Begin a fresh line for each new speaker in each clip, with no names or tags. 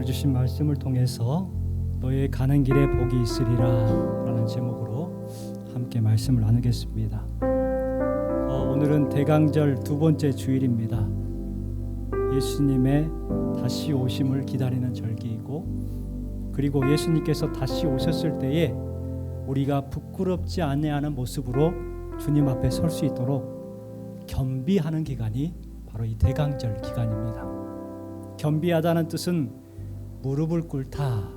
주신 말씀을 통해서 너의 가는 길에 복이 있으리라 라는 제목으로 함께 말씀을 나누겠습니다. 오늘은 대강절 두 번째 주일입니다. 예수님의 다시 오심을 기다리는 절기이고, 그리고 예수님께서 다시 오셨을 때에 우리가 부끄럽지 아니하는 모습으로 주님 앞에 설 수 있도록 겸비하는 기간이 바로 이 대강절 기간입니다. 겸비하다는 뜻은 무릎을 꿇다,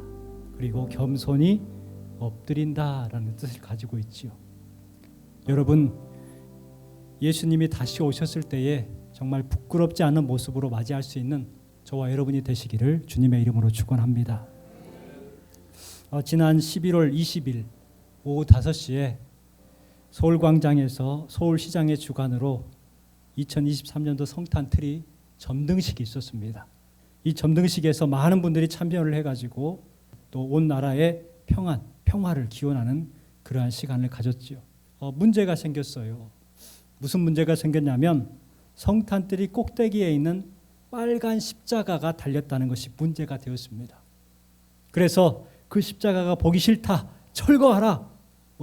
그리고 겸손히 엎드린다라는 뜻을 가지고 있지요. 여러분, 예수님이 다시 오셨을 때에 정말 부끄럽지 않은 모습으로 맞이할 수 있는 저와 여러분이 되시기를 주님의 이름으로 축원합니다. 지난 11월 20일 오후 5시에 서울광장에서 서울시장의 주관으로 2023년도 성탄트리 점등식이 있었습니다. 이 점등식에서 많은 분들이 참여를 해가지고 또 온 나라의 평화를 기원하는 그러한 시간을 가졌지요. 문제가 생겼어요. 무슨 문제가 생겼냐면 성탄트리 꼭대기에 있는 빨간 십자가가 달렸다는 것이 문제가 되었습니다. 그래서 그 십자가가 보기 싫다, 철거하라,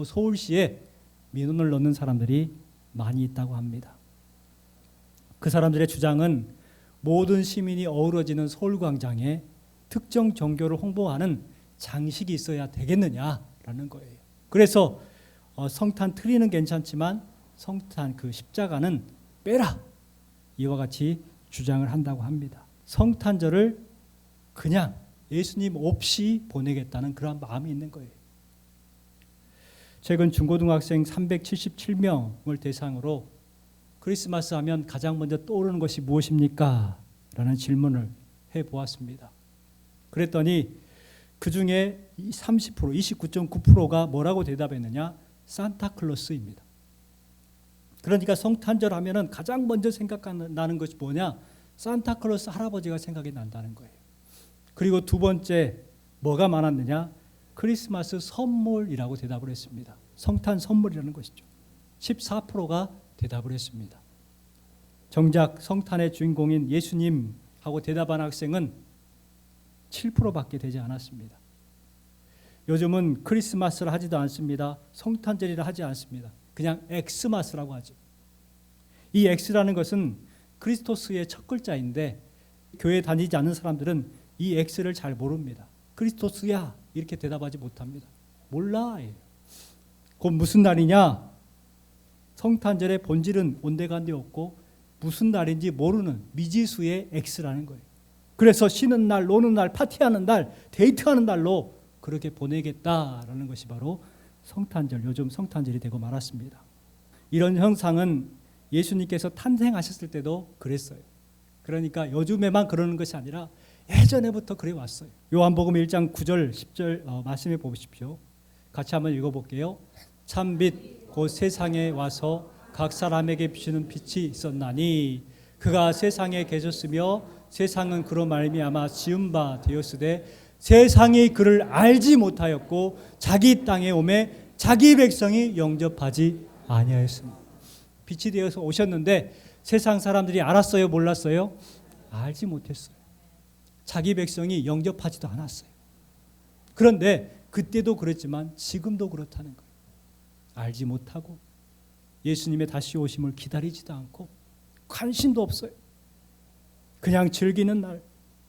서울시에 민원을 넣는 사람들이 많이 있다고 합니다. 그 사람들의 주장은 모든 시민이 어우러지는 서울광장에 특정 종교를 홍보하는 장식이 있어야 되겠느냐라는 거예요. 그래서 성탄 트리는 괜찮지만 성탄 그 십자가는 빼라, 이와 같이 주장을 한다고 합니다. 성탄절을 그냥 예수님 없이 보내겠다는 그런 마음이 있는 거예요. 최근 중고등학생 377명을 대상으로 크리스마스 하면 가장 먼저 떠오르는 것이 무엇입니까? 라는 질문을 해보았습니다. 그랬더니 그 중에 30%, 29.9%가 뭐라고 대답했느냐? 산타클로스입니다. 그러니까 성탄절 하면은 가장 먼저 생각나는 것이 뭐냐? 산타클로스 할아버지가 생각이 난다는 거예요. 그리고 두 번째 뭐가 많았느냐? 크리스마스 선물이라고 대답을 했습니다. 성탄 선물이라는 것이죠. 14%가 대답을 했습니다. 정작 성탄의 주인공인 예수님하고 대답한 학생은 7%밖에 되지 않았습니다. 요즘은 크리스마스를 하지도 않습니다. 성탄절이라 하지 않습니다. 그냥 엑스마스라고 하죠. 이 엑스라는 것은 크리스토스의 첫 글자인데 교회 다니지 않는 사람들은 이 엑스를 잘 모릅니다. 크리스토스야 이렇게 대답하지 못합니다. 몰라. 곧 무슨 날이냐? 성탄절의 본질은 온데간데 없고 무슨 날인지 모르는 미지수의 X라는 거예요. 그래서 쉬는 날, 노는 날, 파티하는 날, 데이트하는 날로 그렇게 보내겠다라는 것이 바로 성탄절, 요즘 성탄절이 되고 말았습니다. 이런 형상은 예수님께서 탄생하셨을 때도 그랬어요. 그러니까 요즘에만 그러는 것이 아니라 예전에부터 그래 왔어요. 요한복음 1장 9절 10절 말씀해 보십시오. 같이 한번 읽어볼게요. 참빛 곧 세상에 와서 각 사람에게 비추는 빛이 있었나니 그가 세상에 계셨으며 세상은 그로 말미암아 지은 바 되었으되 세상이 그를 알지 못하였고 자기 땅에 오매 자기 백성이 영접하지 아니하였습니다. 빛이 되어서 오셨는데 세상 사람들이 알았어요, 몰랐어요? 알지 못했어요. 자기 백성이 영접하지도 않았어요. 그런데 그때도 그랬지만 지금도 그렇다는 거예요. 알지 못하고 예수님의 다시 오심을 기다리지도 않고 관심도 없어요. 그냥 즐기는 날,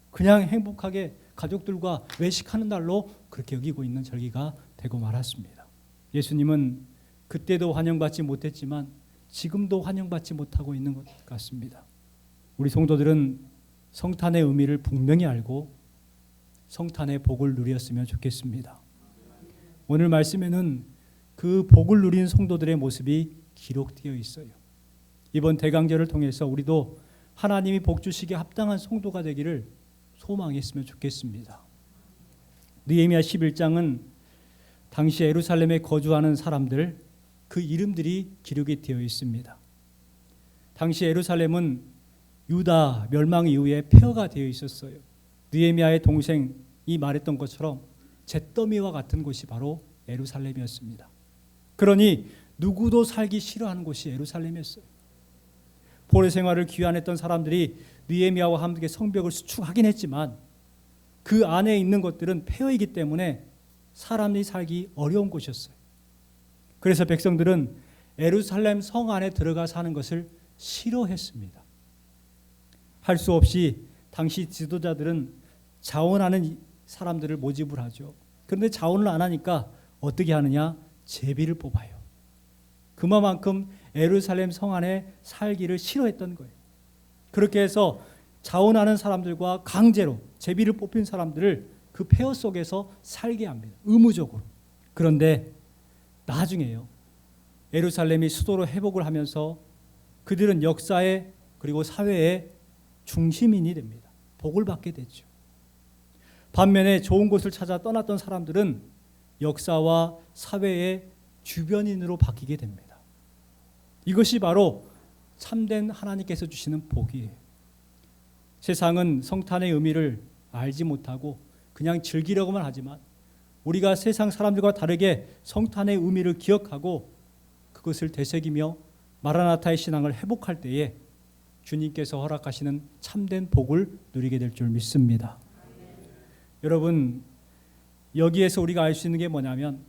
그냥 행복하게 가족들과 외식하는 날로 그렇게 여기고 있는 절기가 되고 말았습니다. 예수님은 그때도 환영받지 못했지만 지금도 환영받지 못하고 있는 것 같습니다. 우리 성도들은 성탄의 의미를 분명히 알고 성탄의 복을 누렸으면 좋겠습니다. 오늘 말씀에는 그 복을 누린 성도들의 모습이 기록되어 있어요. 이번 대강절을 통해서 우리도 하나님이 복 주시기에 합당한 성도가 되기를 소망했으면 좋겠습니다. 느헤미야 11장은 당시 예루살렘에 거주하는 사람들 그 이름들이 기록이 되어 있습니다. 당시 예루살렘은 유다 멸망 이후에 폐허가 되어 있었어요. 느헤미야의 동생이 말했던 것처럼 잿더미와 같은 곳이 바로 예루살렘이었습니다. 그러니 누구도 살기 싫어하는 곳이 예루살렘이었어요. 보리 생활을 귀환했던 사람들이 느헤미야와 함께 성벽을 수축하긴 했지만 그 안에 있는 것들은 폐허이기 때문에 사람이 살기 어려운 곳이었어요. 그래서 백성들은 예루살렘 성 안에 들어가 사는 것을 싫어했습니다. 할 수 없이 당시 지도자들은 자원하는 사람들을 모집을 하죠. 그런데 자원을 안 하니까 어떻게 하느냐? 제비를 뽑아요. 그만큼 예루살렘 성 안에 살기를 싫어했던 거예요. 그렇게 해서 자원하는 사람들과 강제로 제비를 뽑힌 사람들을 그 폐허 속에서 살게 합니다. 의무적으로. 그런데 나중에요. 예루살렘이 수도로 회복을 하면서 그들은 역사의 그리고 사회의 중심인이 됩니다. 복을 받게 되죠. 반면에 좋은 곳을 찾아 떠났던 사람들은 역사와 사회의 주변인으로 바뀌게 됩니다. 이것이 바로 참된 하나님께서 주시는 복이에요. 세상은 성탄의 의미를 알지 못하고 그냥 즐기려고만 하지만 우리가 세상 사람들과 다르게 성탄의 의미를 기억하고 그것을 되새기며 마라나타의 신앙을 회복할 때에 주님께서 허락하시는 참된 복을 누리게 될 줄 믿습니다. 여러분, 여기에서 우리가 알 수 있는 게 뭐냐면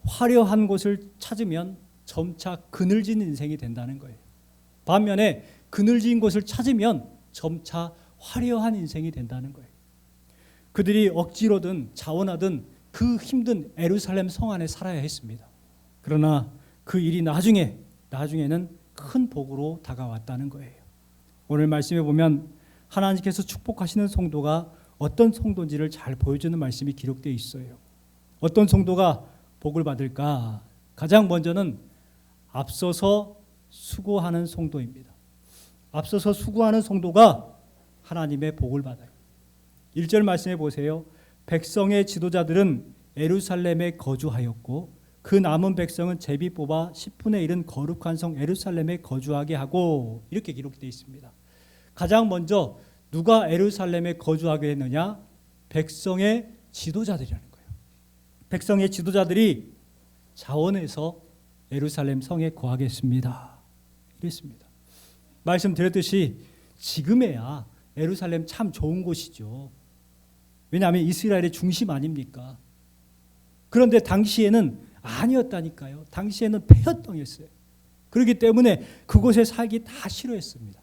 화려한 곳을 찾으면 점차 그늘진 인생이 된다는 거예요. 반면에 그늘진 곳을 찾으면 점차 화려한 인생이 된다는 거예요. 그들이 억지로든 자원하든 그 힘든 예루살렘 성 안에 살아야 했습니다. 그러나 그 일이 나중에는 큰 복으로 다가왔다는 거예요. 오늘 말씀에 보면 하나님께서 축복하시는 성도가 어떤 성도인지를 잘 보여주는 말씀이 기록되어 있어요. 어떤 성도가 복을 받을까? 가장 먼저는 앞서서 수고하는 성도입니다. 앞서서 수고하는 성도가 하나님의 복을 받아요. 1절 말씀해 보세요. 백성의 지도자들은 예루살렘에 거주하였고 그 남은 백성은 제비 뽑아 10분의 1은 거룩한 성 예루살렘에 거주하게 하고, 이렇게 기록되어 있습니다. 가장 먼저 누가 예루살렘에 거주하게 했느냐? 백성의 지도자들이라는 거예요. 백성의 지도자들이 자원해서 예루살렘 성에 거하겠습니다. 이랬습니다. 말씀드렸듯이 지금에야 예루살렘 참 좋은 곳이죠. 왜냐하면 이스라엘의 중심 아닙니까? 그런데 당시에는 아니었다니까요. 당시에는 폐허 땅이었어요. 그렇기 때문에 그곳에 살기 다 싫어했습니다.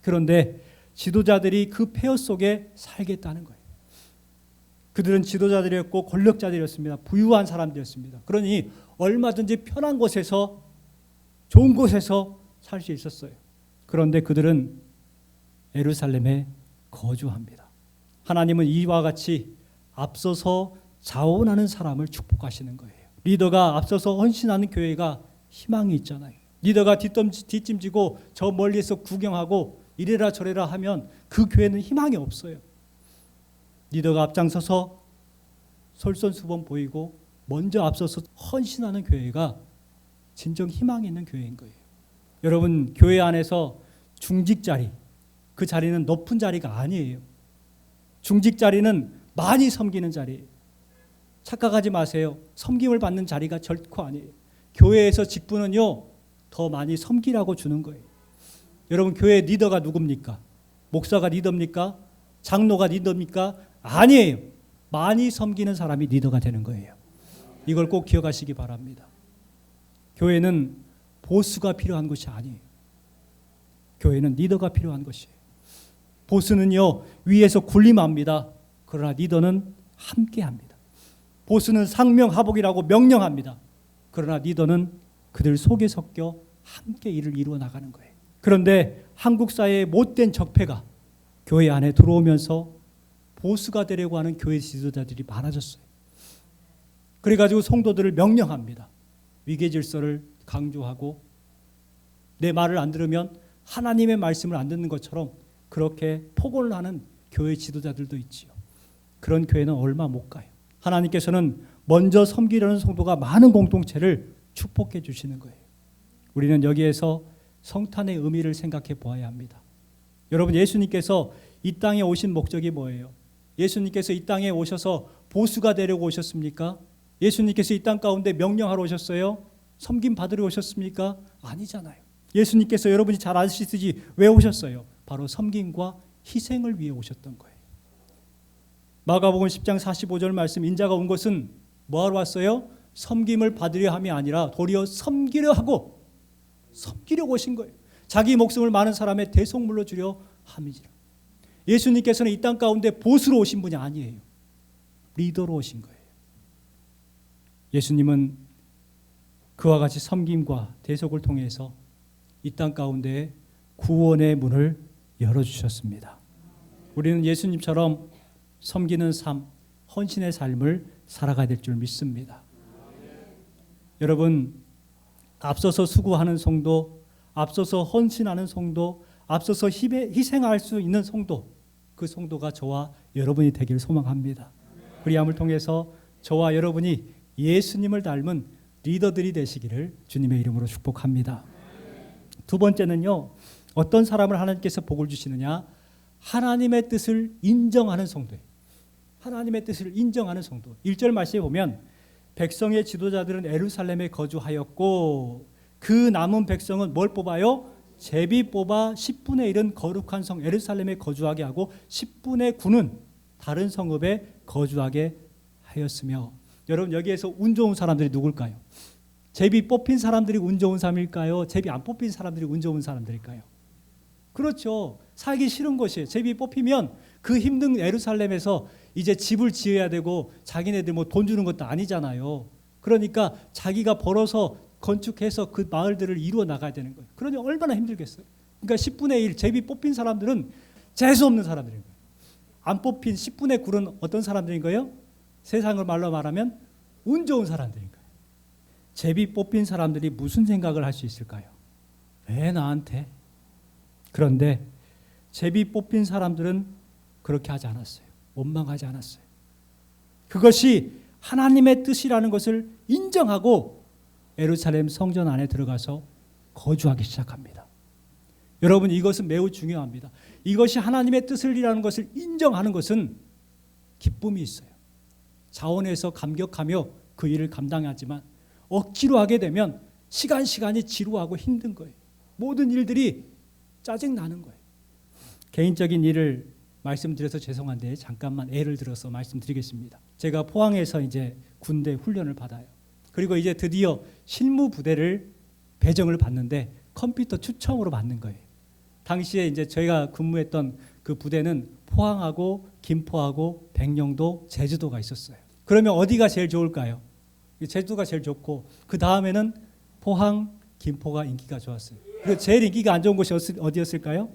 그런데 지도자들이 그 폐허 속에 살겠다는 거예요. 그들은 지도자들이었고 권력자들이었습니다. 부유한 사람들이었습니다. 그러니 얼마든지 편한 곳에서, 좋은 곳에서 살 수 있었어요. 그런데 그들은 예루살렘에 거주합니다. 하나님은 이와 같이 앞서서 자원하는 사람을 축복하시는 거예요. 리더가 앞서서 헌신하는 교회가 희망이 있잖아요. 리더가 뒷짐지고 저 멀리서 구경하고 이래라 저래라 하면 그 교회는 희망이 없어요. 리더가 앞장서서 솔선수범 보이고 먼저 앞서서 헌신하는 교회가 진정 희망이 있는 교회인 거예요. 여러분, 교회 안에서 중직 자리, 그 자리는 높은 자리가 아니에요. 중직 자리는 많이 섬기는 자리예요. 착각하지 마세요. 섬김을 받는 자리가 결코 아니에요. 교회에서 직분은요, 더 많이 섬기라고 주는 거예요. 여러분, 교회 리더가 누굽니까? 목사가 리더입니까? 장로가 리더입니까? 아니에요. 많이 섬기는 사람이 리더가 되는 거예요. 이걸 꼭 기억하시기 바랍니다. 교회는 보스가 필요한 것이 아니에요. 교회는 리더가 필요한 것이에요. 보스는요, 위에서 군림합니다. 그러나 리더는 함께합니다. 보스는 상명하복이라고 명령합니다. 그러나 리더는 그들 속에 섞여 함께 일을 이루어 나가는 거예요. 그런데 한국 사회의 못된 적폐가 교회 안에 들어오면서 보스가 되려고 하는 교회 지도자들이 많아졌어요. 그래가지고 성도들을 명령합니다. 위계질서를 강조하고 내 말을 안 들으면 하나님의 말씀을 안 듣는 것처럼 그렇게 폭언을 하는 교회 지도자들도 있지요. 그런 교회는 얼마 못 가요. 하나님께서는 먼저 섬기려는 성도가 많은 공동체를 축복해 주시는 거예요. 우리는 여기에서 성탄의 의미를 생각해 보아야 합니다. 여러분, 예수님께서 이 땅에 오신 목적이 뭐예요? 예수님께서 이 땅에 오셔서 보수가 되려고 오셨습니까? 예수님께서 이 땅 가운데 명령하러 오셨어요? 섬김 받으러 오셨습니까? 아니잖아요. 예수님께서 여러분이 잘 아시듯이 왜 오셨어요? 바로 섬김과 희생을 위해 오셨던 거예요. 마가복음 10장 45절 말씀, 인자가 온 것은 뭐하러 왔어요? 섬김을 받으려 함이 아니라 도리어 섬기려 하고 섬기려 오신 거예요. 자기 목숨을 많은 사람의 대속물로 주려 함이지라. 예수님께서는 이 땅 가운데 보스로 오신 분이 아니에요. 리더로 오신 거예요. 예수님은 그와 같이 섬김과 대속을 통해서 이 땅 가운데 구원의 문을 열어주셨습니다. 우리는 예수님처럼 섬기는 삶, 헌신의 삶을 살아가야 될 줄 믿습니다. 여러분, 앞서서 수고하는 성도, 앞서서 헌신하는 성도, 앞서서 희생할 수 있는 성도, 그 성도가 저와 여러분이 되기를 소망합니다. 그리함을 통해서 저와 여러분이 예수님을 닮은 리더들이 되시기를 주님의 이름으로 축복합니다. 두 번째는요, 어떤 사람을 하나님께서 복을 주시느냐? 하나님의 뜻을 인정하는 성도예요. 하나님의 뜻을 인정하는 성도. 1절 말씀에 보면 백성의 지도자들은 예루살렘에 거주하였고 그 남은 백성은 뭘 뽑아요? 제비 뽑아 10분의 1은 거룩한 성 예루살렘에 거주하게 하고 10분의 9는 다른 성읍에 거주하게 하였으며. 여러분, 여기에서 운 좋은 사람들이 누굴까요? 제비 뽑힌 사람들이 운 좋은 사람일까요? 제비 안 뽑힌 사람들이 운 좋은 사람들일까요? 그렇죠. 살기 싫은 곳이에요. 제비 뽑히면 그 힘든 예루살렘에서 이제 집을 지어야 되고 자기네들 뭐 돈 주는 것도 아니잖아요. 그러니까 자기가 벌어서 건축해서 그 마을들을 이루어 나가야 되는 거예요. 그러니 얼마나 힘들겠어요. 그러니까 10분의 1 제비 뽑힌 사람들은 재수 없는 사람들인 거예요. 안 뽑힌 10분의 9는 어떤 사람들인 거예요? 세상을 말로 말하면 운 좋은 사람들인 거예요. 제비 뽑힌 사람들이 무슨 생각을 할 수 있을까요? 왜 나한테? 그런데 제비 뽑힌 사람들은 그렇게 하지 않았어요. 원망하지 않았어요. 그것이 하나님의 뜻이라는 것을 인정하고 예루살렘 성전 안에 들어가서 거주하기 시작합니다. 여러분, 이것은 매우 중요합니다. 이것이 하나님의 뜻이라는 것을 인정하는 것은 기쁨이 있어요. 자원해서 감격하며 그 일을 감당하지만 억지로 하게 되면 시간이 지루하고 힘든 거예요. 모든 일들이 짜증나는 거예요. 개인적인 일을 말씀드려서 죄송한데 잠깐만 예를 들어서 말씀드리겠습니다. 제가 포항에서 이제 군대 훈련을 받아요. 그리고 이제 드디어 실무 부대를 배정을 받는데 컴퓨터 추첨으로 받는 거예요. 당시에 이제 저희가 근무했던 그 부대는 포항하고 김포하고 백령도, 제주도가 있었어요. 그러면 어디가 제일 좋을까요? 제주도가 제일 좋고 그 다음에는 포항, 김포가 인기가 좋았어요. 그리고 제일 인기가 안 좋은 곳이 어디였을까요?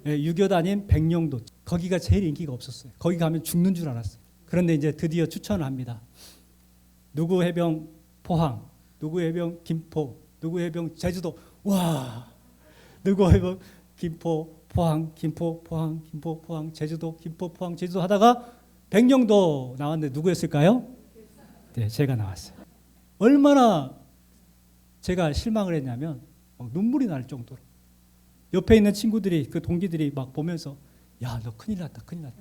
유교단인 백령도. 거기가 제일 인기가 없었어요. 거기 가면 죽는 줄 알았어요. 그런데 이제 드디어 추천을 합니다. 누구 해병 포항, 누구 해병 김포, 누구 해병 제주도. 와, 누구 해병 김포, 포항, 김포, 포항, 김포, 포항, 제주도, 김포, 포항, 제주도 하다가 백령도 나왔는데 누구였을까요? 네, 제가 나왔어요. 얼마나 제가 실망을 했냐면 눈물이 날 정도로. 옆에 있는 친구들이, 그 동기들이 막 보면서 야, 너 큰일 났다, 큰일 났다.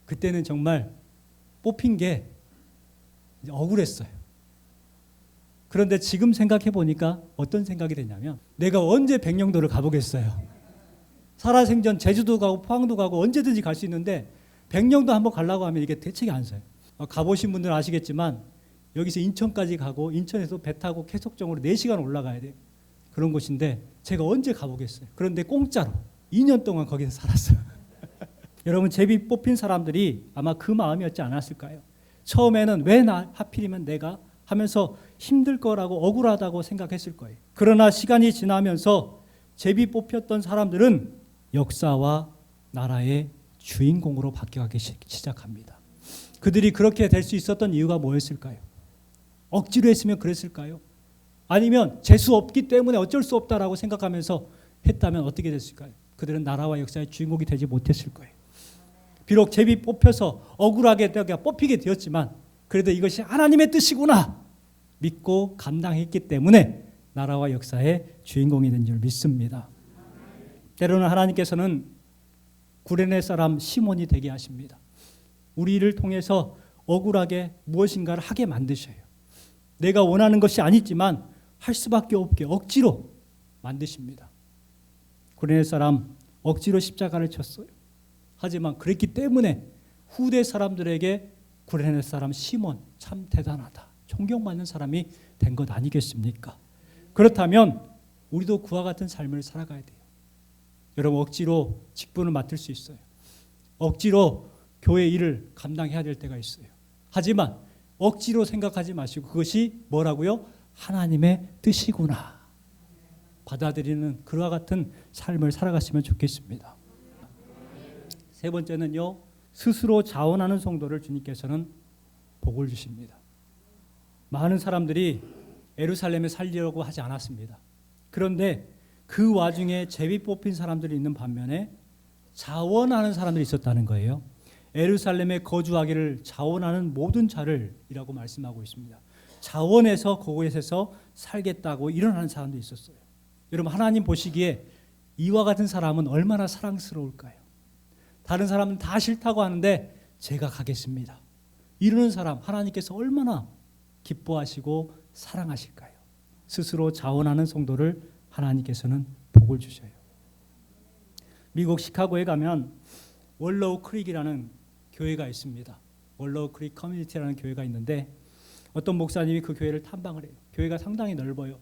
그때는 정말 뽑힌 게 억울했어요. 그런데 지금 생각해 보니까 어떤 생각이 됐냐면 내가 언제 백령도를 가보겠어요. 살아생전 제주도 가고 포항도 가고 언제든지 갈 수 있는데 백령도 한번 가려고 하면 이게 대책이 안 서요. 가보신 분들은 아시겠지만 여기서 인천까지 가고 인천에서 배 타고 계속적으로 4시간 올라가야 돼요. 그런 곳인데 제가 언제 가보겠어요. 그런데 공짜로 2년 동안 거기서 살았어요. 여러분, 제비 뽑힌 사람들이 아마 그 마음이었지 않았을까요? 처음에는 왜 하필이면 내가 하면서 힘들 거라고 억울하다고 생각했을 거예요. 그러나 시간이 지나면서 제비 뽑혔던 사람들은 역사와 나라의 주인공으로 바뀌어가기 시작합니다. 그들이 그렇게 될 수 있었던 이유가 뭐였을까요? 억지로 했으면 그랬을까요? 아니면 재수 없기 때문에 어쩔 수 없다라고 생각하면서 했다면 어떻게 됐을까요? 그들은 나라와 역사의 주인공이 되지 못했을 거예요. 비록 제비 뽑혀서 억울하게 뽑히게 되었지만 그래도 이것이 하나님의 뜻이구나 믿고 감당했기 때문에 나라와 역사의 주인공이 된 줄 믿습니다. 때로는 하나님께서는 구레네 사람 시몬이 되게 하십니다. 우리를 통해서 억울하게 무엇인가를 하게 만드셔요. 내가 원하는 것이 아니지만 할 수밖에 없게 억지로 만드십니다. 구레네 사람 억지로 십자가를 쳤어요. 하지만 그랬기 때문에 후대 사람들에게 구레네 사람 시몬 참 대단하다, 존경받는 사람이 된 것 아니겠습니까? 그렇다면 우리도 그와 같은 삶을 살아가야 돼요. 여러분, 억지로 직분을 맡을 수 있어요. 억지로 교회 일을 감당해야 될 때가 있어요. 하지만 억지로 생각하지 마시고 그것이 뭐라고요? 하나님의 뜻이구나 받아들이는 그와 같은 삶을 살아갔으면 좋겠습니다. 세 번째는요, 스스로 자원하는 성도를 주님께서는 복을 주십니다. 많은 사람들이 예루살렘에 살려고 하지 않았습니다. 그런데 그 와중에 제비 뽑힌 사람들이 있는 반면에 자원하는 사람들이 있었다는 거예요. 예루살렘에 거주하기를 자원하는 모든 자를 이라고 말씀하고 있습니다. 자원해서 그곳에서 살겠다고 일어나는 사람도 있었어요. 여러분, 하나님 보시기에 이와 같은 사람은 얼마나 사랑스러울까요? 다른 사람은 다 싫다고 하는데 제가 가겠습니다, 이러는 사람 하나님께서 얼마나 기뻐하시고 사랑하실까요? 스스로 자원하는 성도를 하나님께서는 복을 주셔요. 미국 시카고에 가면 월로우 크릭이라는 교회가 있습니다. 월로우 크릭 커뮤니티라는 교회가 있는데 어떤 목사님이 그 교회를 탐방을 해요. 교회가 상당히 넓어요.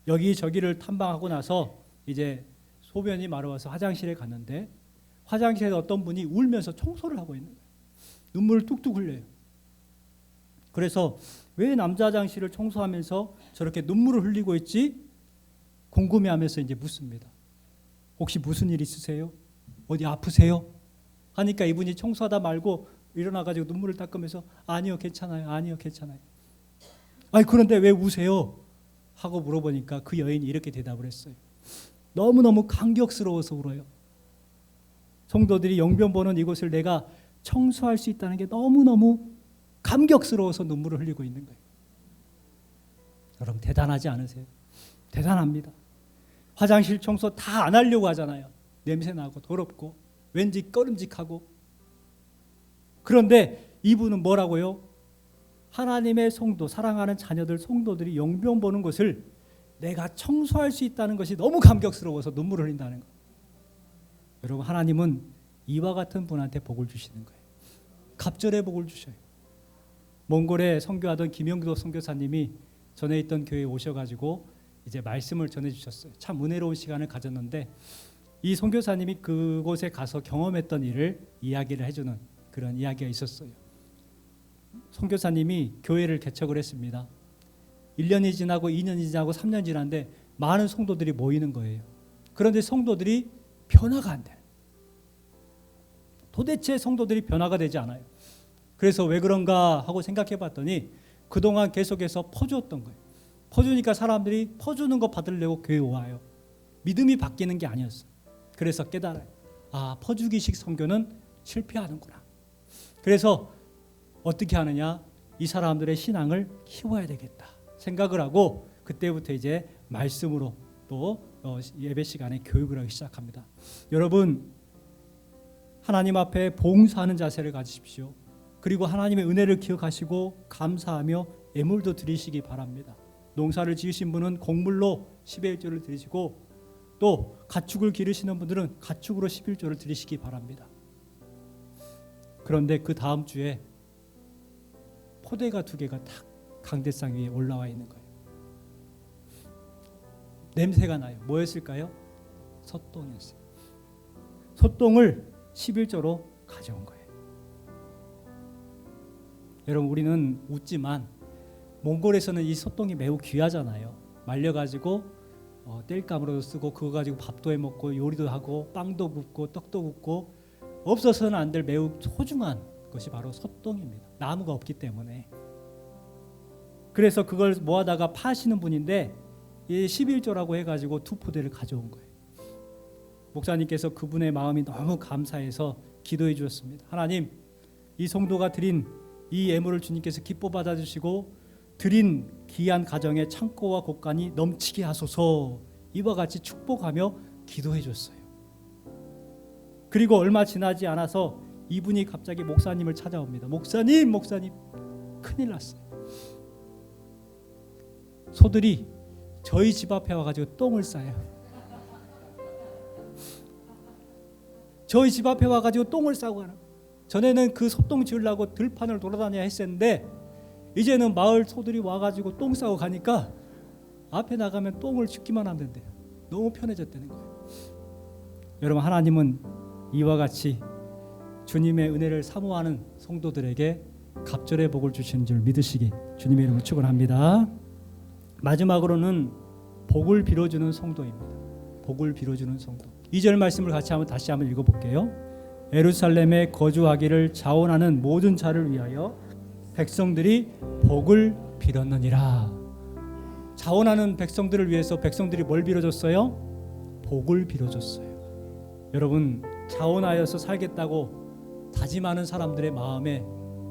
여기저기를 탐방하고 나서 이제 소변이 마려워서 화장실에 갔는데 화장실에 어떤 분이 울면서 청소를 하고 있는 거예요. 눈물을 뚝뚝 흘려요. 그래서 왜 남자 화장실을 청소하면서 저렇게 눈물을 흘리고 있지? 궁금해하면서 이제 묻습니다. 혹시 무슨 일 있으세요? 어디 아프세요? 하니까 이분이 청소하다 말고 일어나가지고 눈물을 닦으면서 아니요, 괜찮아요. 아니요, 괜찮아요. 아니, 그런데 왜 우세요? 하고 물어보니까 그 여인이 이렇게 대답을 했어요. 너무너무 감격스러워서 울어요. 성도들이 영변 보는 이곳을 내가 청소할 수 있다는 게 너무너무 감격스러워서 눈물을 흘리고 있는 거예요. 여러분, 대단하지 않으세요? 대단합니다. 화장실 청소 다 안 하려고 하잖아요. 냄새나고 더럽고 왠지 꺼림직하고. 그런데 이분은 뭐라고요? 하나님의 성도, 사랑하는 자녀들, 성도들이 영변 보는 것을 내가 청소할 수 있다는 것이 너무 감격스러워서 눈물을 흘린다는 거예요. 여러분, 하나님은 이와 같은 분한테 복을 주시는 거예요. 갑절의 복을 주셔요. 몽골에 선교하던 김영도 선교사님이 전에 있던 교회에 오셔가지고 이제 말씀을 전해주셨어요. 참 은혜로운 시간을 가졌는데 이 선교사님이 그곳에 가서 경험했던 일을 이야기를 해주는 그런 이야기가 있었어요. 선교사님이 교회를 개척을 했습니다. 1년이 지나고 2년이 지나고 3년이 지났는데 많은 성도들이 모이는 거예요. 그런데 성도들이 변화가 안 돼요. 도대체 성도들이 변화가 되지 않아요. 그래서 왜 그런가 하고 생각해 봤더니 그동안 계속해서 퍼주었던 거예요. 퍼주니까 사람들이 퍼주는 거 받으려고 교회에 와요. 믿음이 바뀌는 게 아니었어요. 그래서 깨달아요. 아, 퍼주기식 선교는 실패하는구나. 그래서 어떻게 하느냐? 이 사람들의 신앙을 키워야 되겠다 생각을 하고 그때부터 이제 말씀으로 또 예배 시간에 교육을 하기 시작합니다. 여러분, 하나님 앞에 봉사하는 자세를 가지십시오. 그리고 하나님의 은혜를 기억하시고 감사하며 예물도 드리시기 바랍니다. 농사를 지으신 분은 곡물로 11조를 드리시고 또 가축을 기르시는 분들은 가축으로 11조를 드리시기 바랍니다. 그런데 그 다음 주에 포대가 2개가 탁 강대상 위에 올라와 있는 거예요. 냄새가 나요. 뭐였을까요? 솥똥이었어요. 솥똥을 11조로 가져온 거예요. 여러분, 우리는 웃지만 몽골에서는 이 솥똥이 매우 귀하잖아요. 말려가지고 땔감으로도 쓰고 그거 가지고 밥도 해먹고 요리도 하고 빵도 굽고 떡도 굽고 없어서는 안 될 매우 소중한 것이 바로 솥똥입니다. 나무가 없기 때문에. 그래서 그걸 모아다가 파시는 분인데 11조라고 해가지고 2포대를 가져온 거예요. 목사님께서 그분의 마음이 너무 감사해서 기도해 주셨습니다. 하나님, 이 성도가 드린 이 예물을 주님께서 기뻐 받아주시고 드린 귀한 가정의 창고와 곳간이 넘치게 하소서. 이와 같이 축복하며 기도해 줬어요. 그리고 얼마 지나지 않아서 이분이 갑자기 목사님을 찾아옵니다. 목사님 큰일 났어요. 소들이 저희 집 앞에 와가지고 똥을 싸요. 저희 집 앞에 와가지고 똥을 싸고 가는. 전에는 그 소똥 지으려고 들판을 돌아다녀야 했었는데 이제는 마을 소들이 와가지고 똥 싸고 가니까 앞에 나가면 똥을 줍기만 하면 된대요. 너무 편해졌다는 거예요. 여러분, 하나님은 이와 같이 주님의 은혜를 사모하는 성도들에게 갑절의 복을 주시는 줄 믿으시기 주님의 이름으로 축원합니다. 마지막으로는 복을 빌어주는 성도입니다. 복을 빌어주는 성도. 2절 말씀을 같이 다시 한번 읽어볼게요. 예루살렘에 거주하기를 자원하는 모든 자를 위하여 백성들이 복을 빌었느니라. 자원하는 백성들을 위해서 백성들이 뭘 빌어줬어요? 복을 빌어줬어요. 여러분, 자원하여서 살겠다고 다짐하는 사람들의 마음에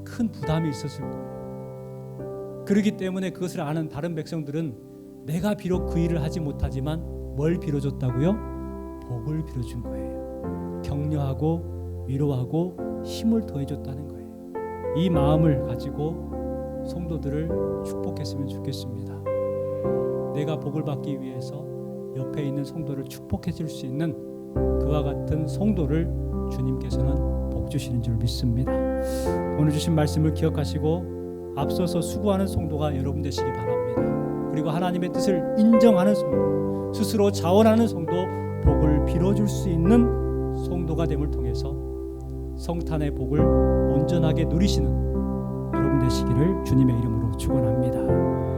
큰 부담이 있었을 거예요. 그렇기 때문에 그것을 아는 다른 백성들은 내가 비록 그 일을 하지 못하지만 뭘 빌어줬다고요? 복을 빌어준 거예요. 격려하고 위로하고 힘을 더해줬다는 거예요. 이 마음을 가지고 성도들을 축복했으면 좋겠습니다. 내가 복을 받기 위해서 옆에 있는 성도를 축복해 줄 수 있는 그와 같은 성도를 주님께서는 복 주시는 줄 믿습니다. 오늘 주신 말씀을 기억하시고 앞서서 수고하는 성도가 여러분 되시기 바랍니다. 그리고 하나님의 뜻을 인정하는 성도, 스스로 자원하는 성도, 복을 빌어줄 수 있는 성도가 됨을 통해서 성탄의 복을 온전하게 누리시는 여러분 되시기를 주님의 이름으로 축원합니다.